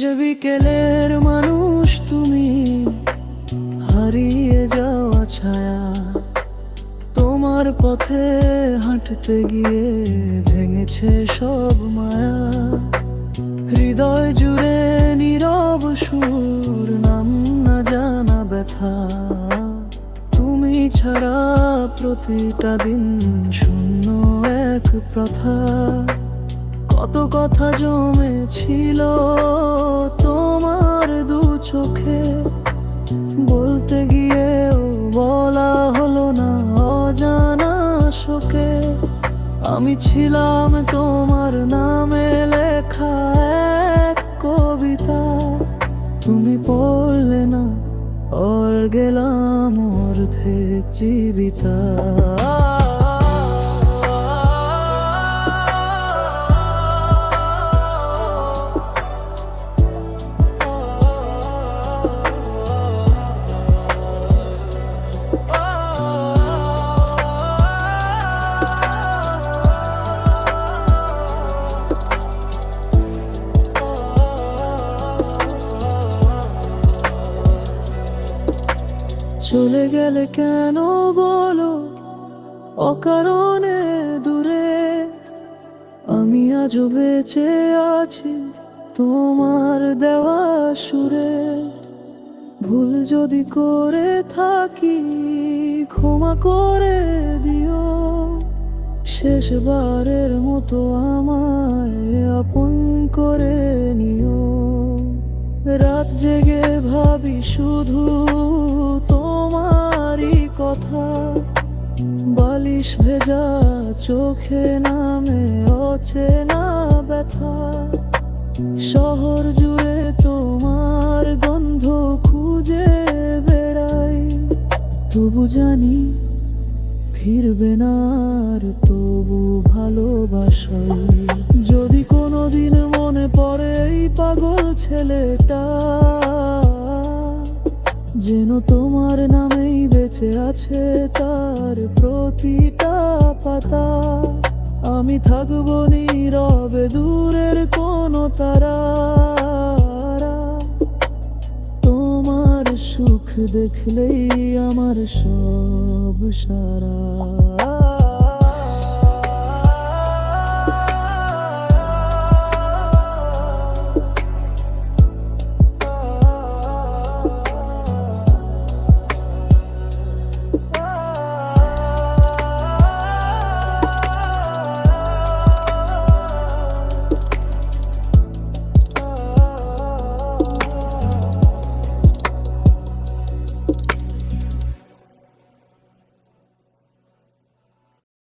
যে বিকেলের মানুষ তুমি, হারিয়ে যাওয়া ছায়া। তোমার পথে হাঁটতে গিয়ে ভেঙেছে সব মায়া। হৃদয় জুড়ে নীরব সুর, নাম না জানা ব্যথা। তুমি ছাড়া প্রতিটা দিন শূন্য এক প্রথা। কত কথা জমেছিল তোমার দু চোখে, বলতে গিয়েও বলা হলো না অজানা শোকে। আমি ছিলাম তোমার নামে লেখা এক কবিতা, তুমি পড়লে না আর গেলাম অর্ধেক জীবিতা। চলে গেলে কেন বলো অকারণে দূরে, আমি আজও বেঁচে আছি তোমার দেওয়া সুরে। ভুল যদি করে থাকি ক্ষমা করে দিও, শেষবারের মতো আমায় আপন করে নিও। রাত জেগে ভাবি শুধু তোমারই কথা, বালিশ ভেজা চোখে নামে অচেনা ব্যথা। শহর জুড়ে তোমার গন্ধ খুঁজে বেড়াই, তবু জানি ফিরবে না আর, তবু ভালোবাসাই। যদি কোনোদিন মনে পড়ে এই পাগল ছেলেটা, যেন তোমার নামেই বেঁচে আছে তার প্রতিটা পাতা। আমি থাকবো নীরবে দূরের কোনো তারা, তোমার সুখ দেখলেই আমার সব সারা।